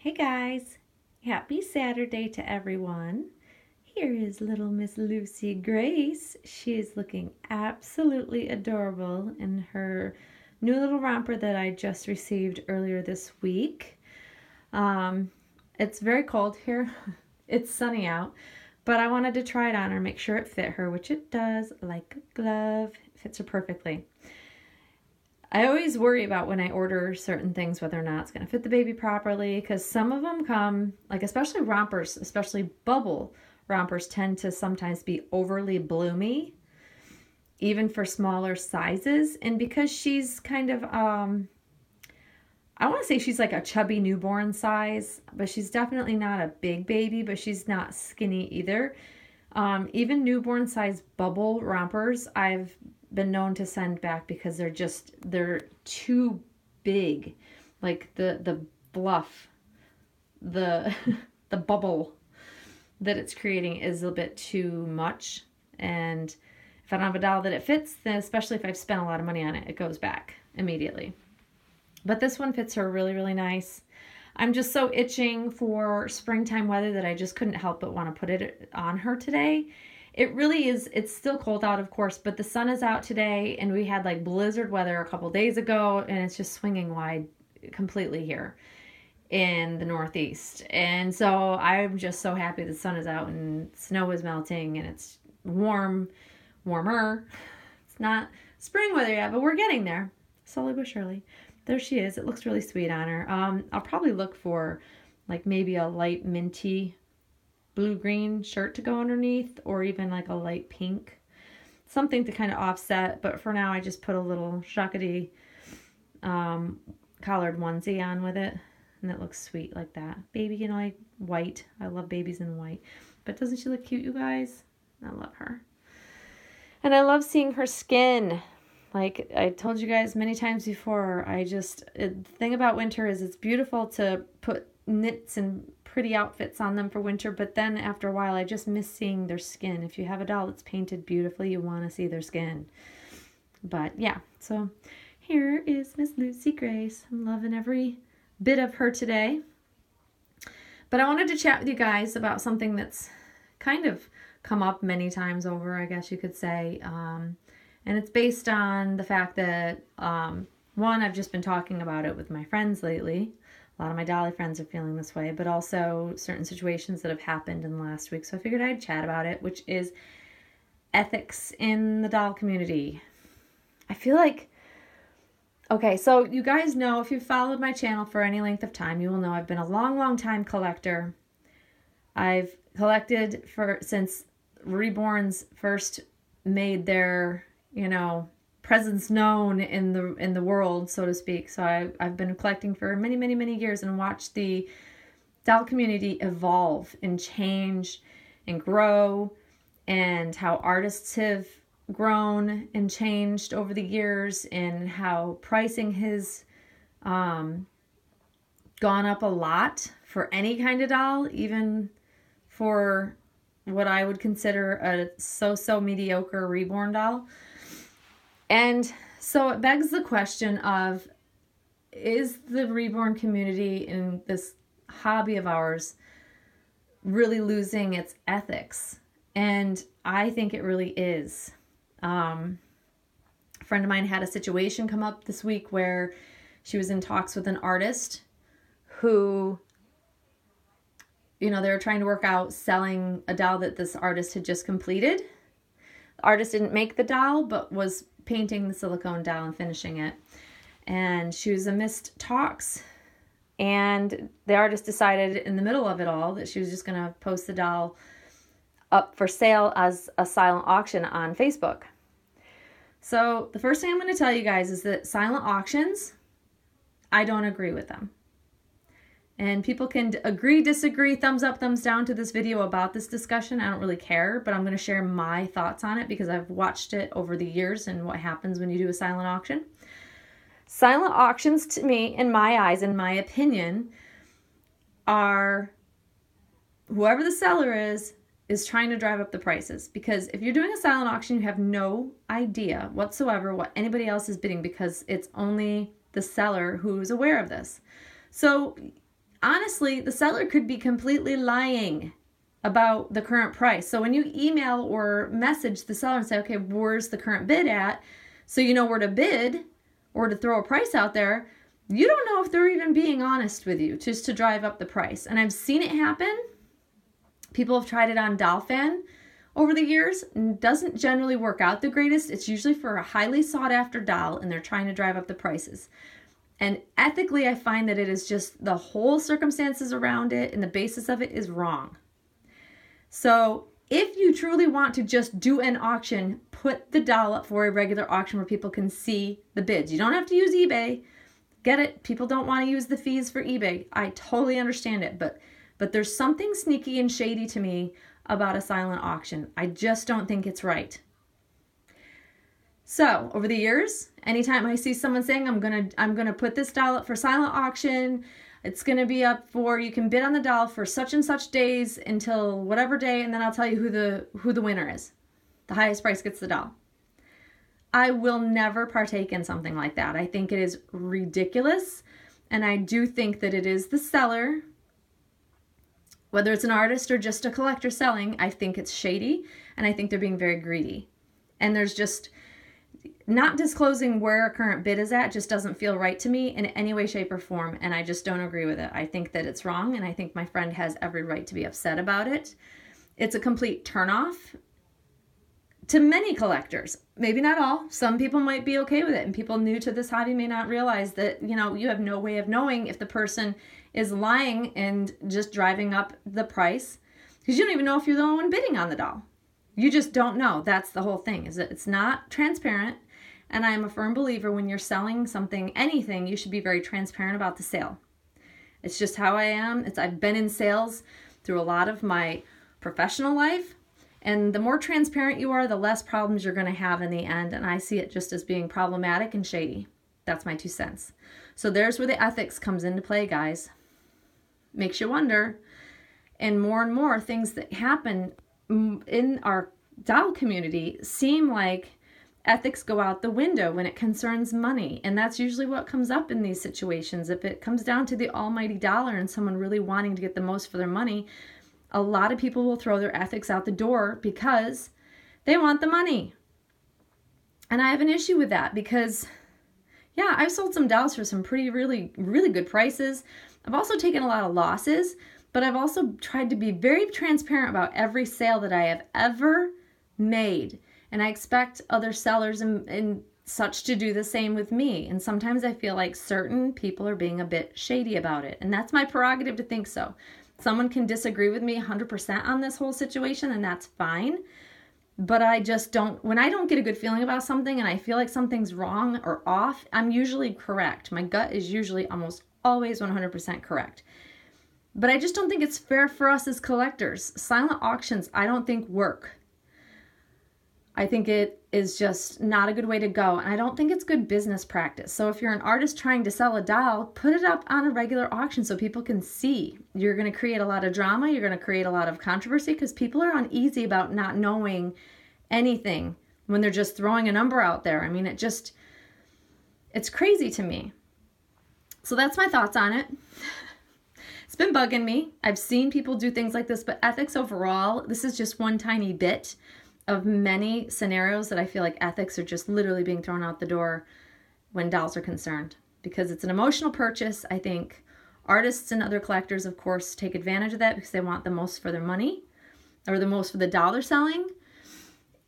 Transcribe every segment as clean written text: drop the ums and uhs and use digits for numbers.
Hey guys, happy Saturday to everyone. Here is little Miss Lucy Grace. She is looking absolutely adorable in her new little romper that I just received earlier this week. It's very cold here. It's sunny out, but I wanted to try it on her, make sure it fit her, which it does, like a glove. It fits her perfectly. I always worry about when I order certain things whether or not it's going to fit the baby properly, because some of them come, like especially rompers, especially bubble rompers, tend to sometimes be overly bloomy, even for smaller sizes. And because she's kind of, I want to say she's like a chubby newborn size, but she's definitely not a big baby, but she's not skinny either. Even newborn size bubble rompers, I've been known to send back because they're too big. Like the bluff, the the bubble that it's creating is a bit too much. And if I don't have a doll that it fits, then especially if I've spent a lot of money on it, it goes back immediately. But this one fits her really, really nice. I'm just so itching for springtime weather that I just couldn't help but want to put it on her today. It really is, it's still cold out, of course, but the sun is out today, and we had like blizzard weather a couple days ago, and it's just swinging wide completely here in the Northeast. And so I'm just so happy the sun is out and snow is melting and it's warmer. It's not spring weather yet, but we're getting there, slowly but surely. There she is. It looks really sweet on her. I'll probably look for like maybe a light minty blue-green shirt to go underneath, or even like a light pink. Something to kind of offset, but for now I just put a little Shakadi collared onesie on with it, and it looks sweet like that. Baby, you know, like white. I love babies in white. But doesn't she look cute, you guys? I love her. And I love seeing her skin. Like I told you guys many times before, the thing about winter is it's beautiful to put knits and pretty outfits on them for winter, but then after a while I just miss seeing their skin. If you have a doll that's painted beautifully, you want to see their skin. But yeah, so here is Miss Lucy Grace. I'm loving every bit of her today. But I wanted to chat with you guys about something that's kind of come up many times over, I guess you could say. And it's based on the fact that, one, I've just been talking about it with my friends lately. A lot of my dolly friends are feeling this way, but also certain situations that have happened in the last week. So I figured I'd chat about it, which is ethics in the doll community. I feel like, okay, so you guys know, if you've followed my channel for any length of time, you will know I've been a long, long time collector. I've collected since Reborns first made their, presence known in the world, so to speak. So I've been collecting for many, many, many years and watched the doll community evolve and change and grow, and how artists have grown and changed over the years, and how pricing has gone up a lot for any kind of doll, even for what I would consider a so-so mediocre Reborn doll. And so it begs the question of, is the Reborn community in this hobby of ours really losing its ethics? And I think it really is. A friend of mine had a situation come up this week where she was in talks with an artist who, they were trying to work out selling a doll that this artist had just completed. The artist didn't make the doll, but was painting the silicone doll and finishing it. And she was amidst talks, and the artist decided in the middle of it all that she was just going to post the doll up for sale as a silent auction on Facebook. So the first thing I'm going to tell you guys is that silent auctions, I don't agree with them. And people can agree, disagree, thumbs up, thumbs down to this video about this discussion. I don't really care, but I'm going to share my thoughts on it because I've watched it over the years and what happens when you do a silent auction. Silent auctions, to me, in my eyes, in my opinion, are whoever the seller is trying to drive up the prices. Because if you're doing a silent auction, you have no idea whatsoever what anybody else is bidding, because it's only the seller who's aware of this. So honestly, the seller could be completely lying about the current price. So when you email or message the seller and say, okay, where's the current bid at? So you know where to bid or to throw a price out there. You don't know if they're even being honest with you just to drive up the price. And I've seen it happen. People have tried it on Dolphin over the years and doesn't generally work out the greatest. It's usually for a highly sought after doll and they're trying to drive up the prices. And ethically, I find that it is just the whole circumstances around it and the basis of it is wrong. So if you truly want to just do an auction, put the doll up for a regular auction where people can see the bids. You don't have to use eBay. Get it? People don't want to use the fees for eBay. I totally understand it, but there's something sneaky and shady to me about a silent auction. I just don't think it's right. So over the years, anytime I see someone saying I'm gonna put this doll up for silent auction, it's gonna be up for, you can bid on the doll for such and such days until whatever day, and then I'll tell you who the winner is. The highest price gets the doll. I will never partake in something like that. I think it is ridiculous, and I do think that it is the seller, whether it's an artist or just a collector selling. I think it's shady, and I think they're being very greedy. And there's just not disclosing where a current bid is at just doesn't feel right to me in any way, shape, or form, and I just don't agree with it. I think that it's wrong, and I think my friend has every right to be upset about it. It's a complete turnoff to many collectors. Maybe not all. Some people might be okay with it, and people new to this hobby may not realize that, you know, you have no way of knowing if the person is lying and just driving up the price, because you don't even know if you're the only one bidding on the doll. You just don't know. That's the whole thing, is that it's not transparent. And I am a firm believer when you're selling something, anything, you should be very transparent about the sale. It's just how I am. I've been in sales through a lot of my professional life. And the more transparent you are, the less problems you're going to have in the end. And I see it just as being problematic and shady. That's my 2 cents. So there's where the ethics comes into play, guys. Makes you wonder. And more things that happen in our doll community seem like ethics go out the window when it concerns money. And that's usually what comes up in these situations. If it comes down to the almighty dollar and someone really wanting to get the most for their money, a lot of people will throw their ethics out the door because they want the money. And I have an issue with that because, yeah, I've sold some dolls for some really good prices. I've also taken a lot of losses, but I've also tried to be very transparent about every sale that I have ever made. And I expect other sellers and such to do the same with me. And sometimes I feel like certain people are being a bit shady about it. And that's my prerogative to think so. Someone can disagree with me 100% on this whole situation, and that's fine. But I just don't, when I don't get a good feeling about something and I feel like something's wrong or off, I'm usually correct. My gut is usually almost always 100% correct. But I just don't think it's fair for us as collectors. Silent auctions, I don't think work. I think it is just not a good way to go. And I don't think it's good business practice. So if you're an artist trying to sell a doll, put it up on a regular auction so people can see. You're going to create a lot of drama. You're going to create a lot of controversy because people are uneasy about not knowing anything when they're just throwing a number out there. I mean, it's crazy to me. So that's my thoughts on it. It's been bugging me. I've seen people do things like this, but ethics overall, this is just one tiny bit of many scenarios that I feel like ethics are just literally being thrown out the door when dolls are concerned. Because it's an emotional purchase. I think artists and other collectors, of course, take advantage of that because they want the most for their money or the most for the doll they're selling.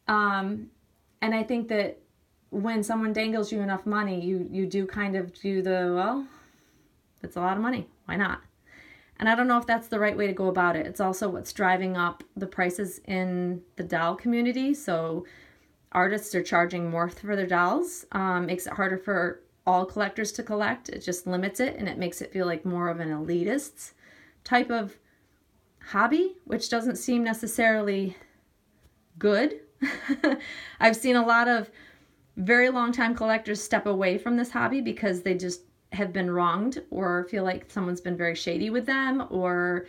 And I think that when someone dangles you enough money, you do kind of do well, it's a lot of money. Why not? And I don't know if that's the right way to go about it. It's also what's driving up the prices in the doll community. So artists are charging more for their dolls. Makes it harder for all collectors to collect. It just limits it, and it makes it feel like more of an elitist type of hobby, which doesn't seem necessarily good. I've seen a lot of very long time collectors step away from this hobby because they just have been wronged or feel like someone's been very shady with them or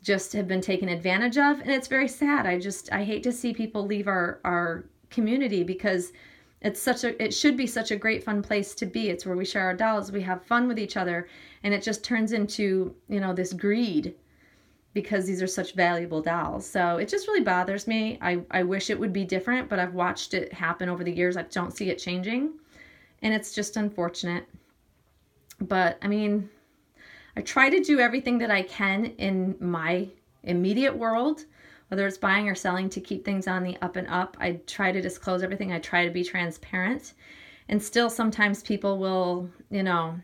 just have been taken advantage of. And it's very sad. I hate to see people leave our community because it should be such a great fun place to be. It's where we share our dolls, we have fun with each other, And it just turns into, you know, this greed because these are such valuable dolls. So it just really bothers me. I wish it would be different, but I've watched it happen over the years. I don't see it changing. And it's just unfortunate. But I mean, I try to do everything that I can in my immediate world, whether it's buying or selling, to keep things on the up and up. I try to disclose everything. I try to be transparent. And still sometimes people will, you know,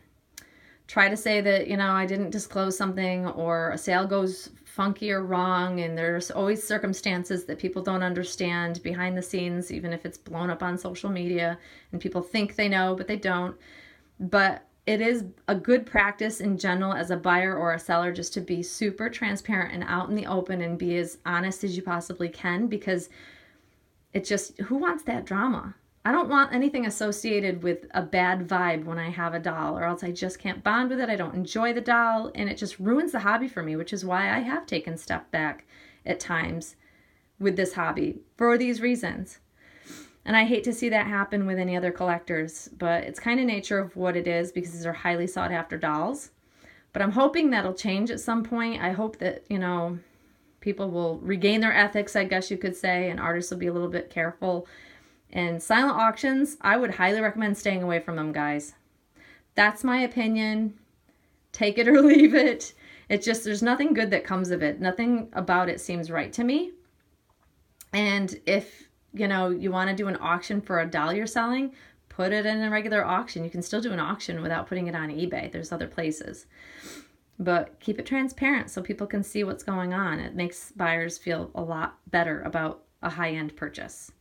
try to say that, you know, I didn't disclose something, or a sale goes funky or wrong, and there's always circumstances that people don't understand behind the scenes, even if it's blown up on social media and people think they know, but they don't. But it is a good practice in general as a buyer or a seller just to be super transparent and out in the open and be as honest as you possibly can, because it just, who wants that drama? I don't want anything associated with a bad vibe when I have a doll, or else I just can't bond with it. I don't enjoy the doll, and it just ruins the hobby for me, which is why I have taken step back at times with this hobby for these reasons. And I hate to see that happen with any other collectors, but it's kind of nature of what it is, because these are highly sought after dolls. But I'm hoping that'll change at some point. I hope that, you know, people will regain their ethics, I guess you could say, and artists will be a little bit careful. And silent auctions, I would highly recommend staying away from them, guys. That's my opinion. Take it or leave it. It's just, there's nothing good that comes of it. Nothing about it seems right to me. And if, you know, you want to do an auction for a doll you're selling, put it in a regular auction. You can still do an auction without putting it on eBay. There's other places. But keep it transparent so people can see what's going on. It makes buyers feel a lot better about a high-end purchase.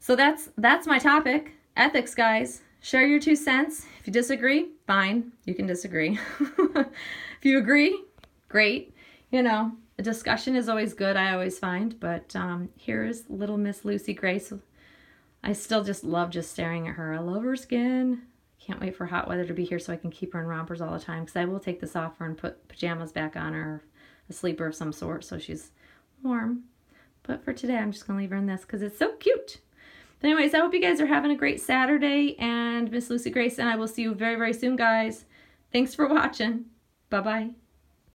So that's my topic. Ethics, guys. Share your 2 cents. If you disagree, fine. You can disagree. If you agree, great. You know, a discussion is always good, I always find. But here's little Miss Lucy Grace. I still just love just staring at her. I love her skin. Can't wait for hot weather to be here so I can keep her in rompers all the time, because I will take this off her and put pajamas back on her, a sleeper of some sort, so she's warm. But for today, I'm just going to leave her in this because it's so cute. But anyways, I hope you guys are having a great Saturday, and Miss Lucy Grace and I will see you very, very soon, guys. Thanks for watching. Bye-bye.